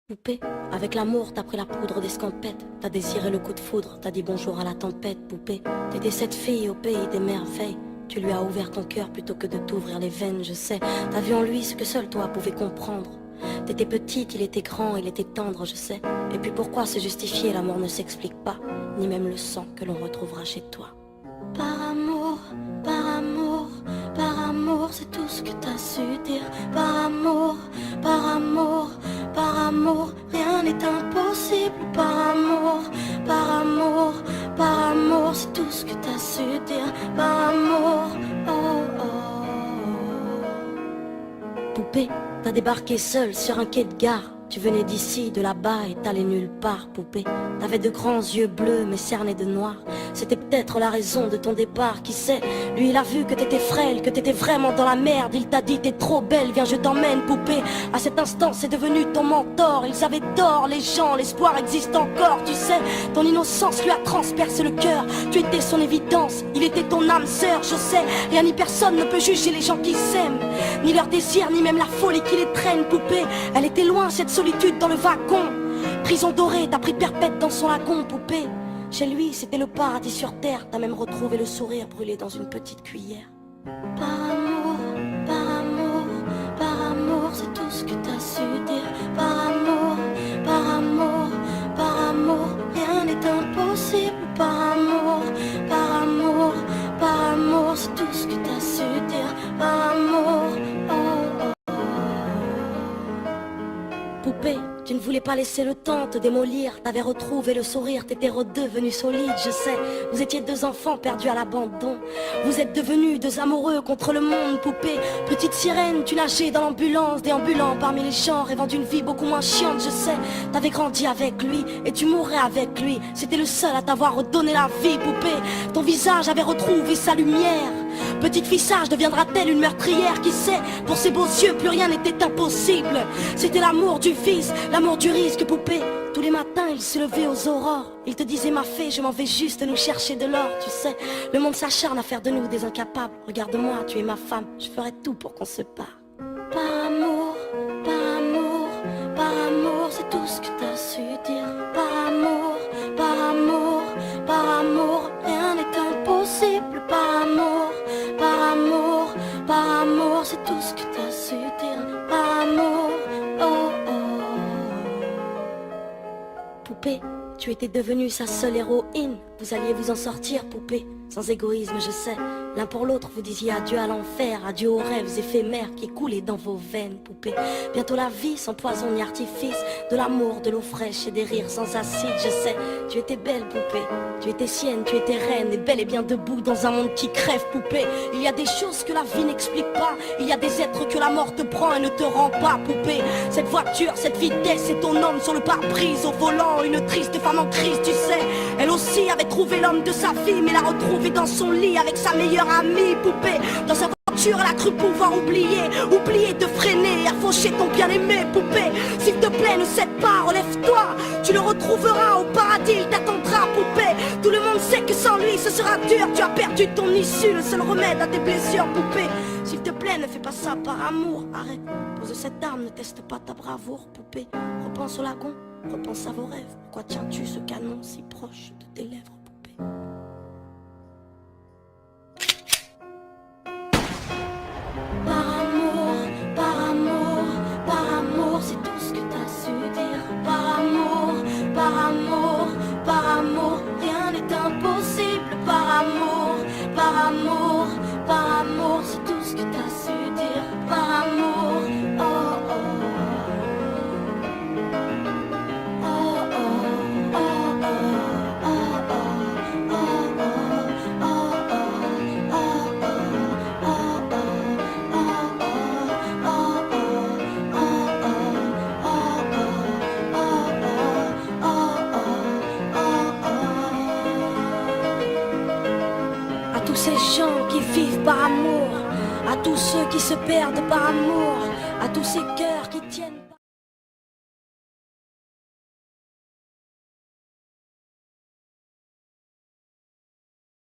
Poupée, avec l'amour t'as pris la poudre d'escampette. T'as désiré le coup de foudre, t'as dit bonjour à la tempête. Poupée, t'étais cette fille au pays des merveilles. Tu lui as ouvert ton cœur plutôt que de t'ouvrir les veines, je sais. T'as vu en lui ce que seul toi pouvais comprendre. T'étais petite, il était grand, il était tendre, je sais. Et puis pourquoi se justifier, l'amour ne s'explique pas. Ni même le sang que l'on retrouvera chez toi. Par amour, par amour, par amour, c'est tout ce que t'as su dire. Par amour, par amour, par amour, rien n'est impossible. Par amour, par amour, par amour, c'est tout ce que t'as su dire. Par amour, oh oh. Poupée, t'as débarqué seule sur un quai de gare. Tu venais d'ici, de là-bas et t'allais nulle part, poupée. T'avais de grands yeux bleus mais cernés de noir. C'était peut-être la raison de ton départ, qui sait. Lui il a vu que t'étais frêle, que t'étais vraiment dans la merde. Il t'a dit t'es trop belle, viens je t'emmène, poupée. À cet instant c'est devenu ton mentor. Ils avaient tort, les gens, l'espoir existe encore, tu sais. Ton innocence lui a transpercé le cœur. Tu étais son évidence, il était ton âme sœur, je sais. Rien ni personne ne peut juger les gens qui s'aiment, ni leur désir, ni même la folie qui les traîne, poupée. Elle était loin cette solitude dans le wagon. Prison dorée, t'as pris perpète dans son lagon, poupée. Chez lui, c'était le paradis sur terre. T'as même retrouvé le sourire brûlé dans une petite cuillère. Par amour, par amour, par amour, c'est tout ce que t'as su dire. Par amour, par amour, par amour, rien n'est impossible. Par amour, par amour, par amour, c'est tout ce que t'as su dire. Par amour, oh oh. Poupée, tu ne voulais pas laisser le temps te démolir. T'avais retrouvé le sourire, t'étais redevenu solide, je sais. Vous étiez deux enfants perdus à l'abandon. Vous êtes devenus deux amoureux contre le monde, poupée. Petite sirène, tu nageais dans l'ambulance, déambulant parmi les champs, rêvant d'une vie beaucoup moins chiante, je sais. T'avais grandi avec lui et tu mourrais avec lui. C'était le seul à t'avoir redonné la vie, poupée. Ton visage avait retrouvé sa lumière. Petite fille sage deviendra-t-elle une meurtrière? Qui sait, pour ses beaux yeux plus rien n'était impossible. C'était l'amour du vice, l'amour du risque, poupée. Tous les matins il se levait aux aurores. Il te disait ma fée, je m'en vais juste nous chercher de l'or. Tu sais, le monde s'acharne à faire de nous des incapables. Regarde-moi, tu es ma femme, je ferai tout pour qu'on se parle. Par amour, par amour, par amour, c'est tout ce que t'as su dire. Par amour, par amour, par amour, rien n'est impossible. Par amour, par amour, par amour, c'est tout ce que t'as su dire. Par amour, oh oh. Poupée, tu étais devenue sa seule héroïne. Vous alliez vous en sortir, poupée, sans égoïsme, je sais. L'un pour l'autre, vous disiez adieu à l'enfer, adieu aux rêves éphémères qui coulaient dans vos veines, poupée. Bientôt la vie sans poison ni artifice, de l'amour, de l'eau fraîche et des rires sans acide, je sais. Tu étais belle, poupée, tu étais sienne, tu étais reine, et bel et bien debout dans un monde qui crève, poupée. Il y a des choses que la vie n'explique pas, il y a des êtres que la mort te prend et ne te rend pas, poupée. Cette voiture, cette vitesse, c'est ton homme sur le pare-brise, au volant, une triste femme en crise, tu sais. Elle aussi avait trouvé l'homme de sa vie, mais l'a retrouvé dans son lit avec sa meilleure amie, poupée. Dans sa voiture, elle a cru pouvoir oublier de freiner, à faucher ton bien-aimé, poupée. S'il te plaît, ne cède pas, relève-toi, tu le retrouveras au paradis, il t'attendra, poupée. Tout le monde sait que sans lui, ce sera dur, tu as perdu ton issue, le seul remède à tes blessures, poupée. S'il te plaît, ne fais pas ça par amour, arrête, pose cette arme, ne teste pas ta bravoure, poupée. Repense au lagon, repense à vos rêves, pourquoi tiens-tu ce canon si proche de tes lèvres, poupée? Par amour, par amour, par amour, c'est tout ce que t'as su dire. Par amour, par amour, par amour, rien n'est impossible. Par amour, par amour, par amour, c'est tout ce que t'as su dire. Par amour, oh oh. À tous ces gens qui vivent par amour, à tous ceux qui se perdent par amour, à tous ces cœurs qui